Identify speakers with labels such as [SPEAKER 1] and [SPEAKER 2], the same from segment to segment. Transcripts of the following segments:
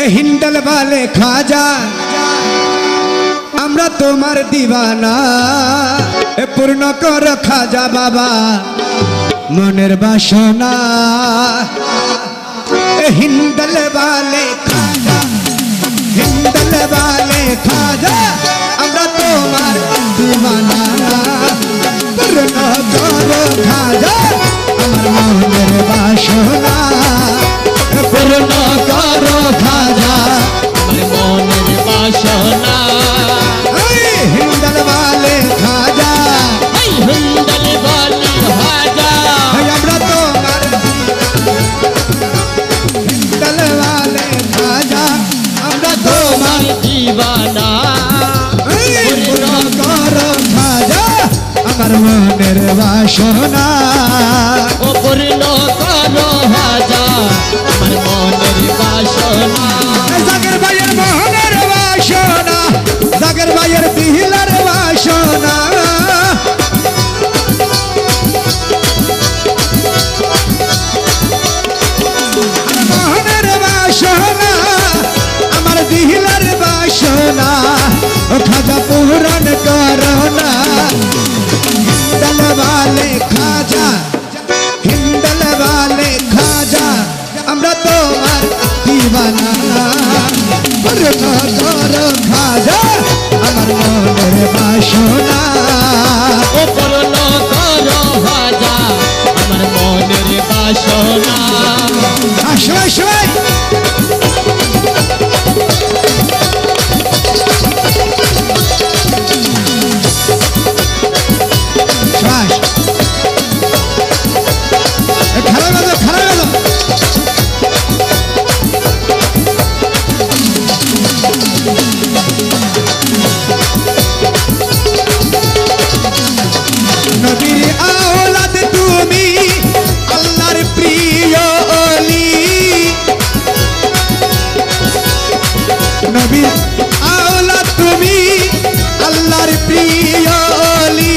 [SPEAKER 1] हिंदल वाले खाजा আমরা তোমার দিবানা পূর্ণ কর খাজা বাবা মনের বাসনা হিন্দল वाले খাজা হিন্দল वाले খাজা আমরা তোমার দিবানা পূর্ণ কর খাজা আমার মনের বাসনা পূর্ণ কর খাজা
[SPEAKER 2] আমার মনের বাসনা
[SPEAKER 1] हिंदल वाले खाजा
[SPEAKER 2] हिंदल वाले खाजा
[SPEAKER 1] हमरा तोमार हिंदल वाले खाजा हमरा तोमार
[SPEAKER 2] दीवाना
[SPEAKER 1] पूर्ण करो खाजा আমার মনের বাসনা
[SPEAKER 2] ও পূর্ণ করো খাজা আমার মনের বাসনা
[SPEAKER 1] জাগের ভাইয়ের মনের বাসনা জাগের ভাইয়ের দিলার বাসনা মনের বাসনা আমার দিলার বাসনা ও খাজা পূরণ করো না হিন্দল वाले খাজা হিন্দল वाले খাজা আমরা তোমার দিবানা পূর্ণ করো খাজা আমার মনের বাসনা
[SPEAKER 2] ও পূর্ণ করো খাজা আমার মনের বাসনা
[SPEAKER 1] আসবে আসবে নবীর আওলাদ তুমি আল্লাহর প্রিয় ওলি নবীর আওলাদ তুমি আল্লাহর প্রিয় ওলি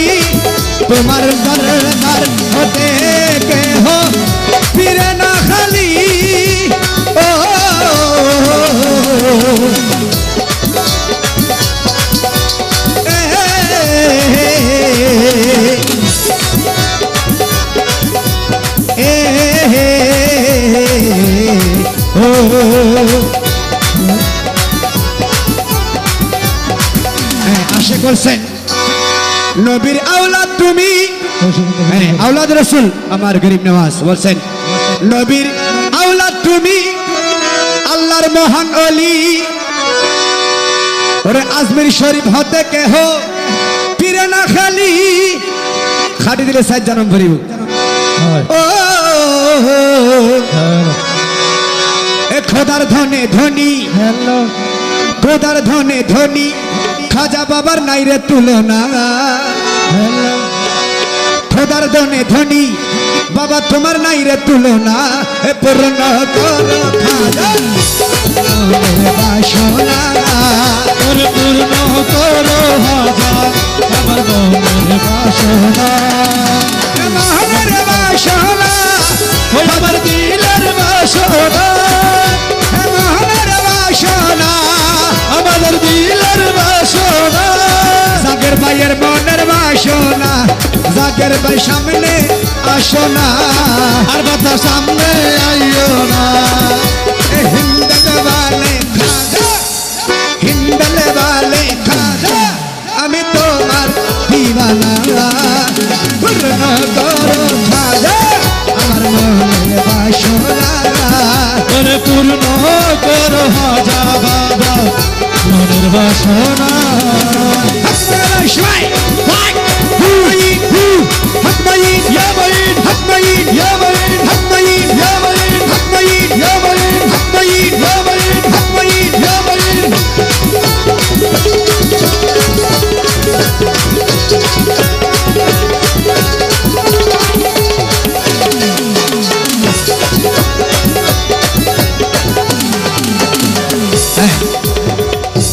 [SPEAKER 1] তোমার দরবার হতে কেহ ফিরে না খালি ও আশা করছেন নবীর আওলাদ তুমি আওলাদ রাসূল আমার গরিব নওয়াজ বলছেন নবীর আওলাদ তুমি আল্লাহর মহান ওলি ওরে আজমির শরীফ হতে কেহ ফিরে না খালি খাটি দিলে সাত জনম ভরিব ও এ খোদার ধনে ধনী খোদার ধনে ধনী খাজা বাবার নাই রে তুলনা খোদার ধনে ধনী বাবা তোমার নাই রে তুলনা এ পূর্ণ করো খাজা বাসনা
[SPEAKER 2] পূর্ণ করো খাজা আমার মনের বাসনা
[SPEAKER 1] মনের বাসনা
[SPEAKER 2] আমার দিলের বাসনা
[SPEAKER 1] মনের বাসনা
[SPEAKER 2] আমাদের দিলের বাসনা
[SPEAKER 1] জাগের ভাইয়ের মনের বাসনা জাগের ভাই সামনে আসো না
[SPEAKER 2] আর কথা সামনে আইও না
[SPEAKER 1] হিন্দল वाले খাজা হিন্দল वाले খাজা আমি তোমার দিবানা পূর্ণ করো খাজা আমার মনের বাসনা
[SPEAKER 2] পূর্ণ করো খাজা বাবা মনের বাসনা
[SPEAKER 1] شوي حكمين يا بعيد حكمين يا بعيد حكمين يا بعيد حكمين يا بعيد حكمين يا بعيد حكمين يا بعيد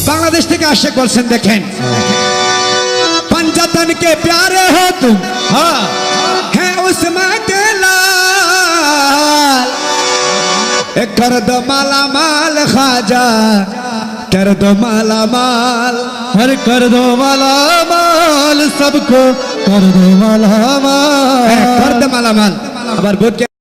[SPEAKER 1] बांग्लादेश থেকে আশিক বলছেন দেখেন पंजातन के प्यारे हो तुम
[SPEAKER 2] हाँ
[SPEAKER 1] है उसमें के लाल कर दो माला माल ख्वाजा कर दो माला माल
[SPEAKER 2] हर कर दो माला माल सबको कर दो माला माल
[SPEAKER 1] कर दो माला माल আবার বোধ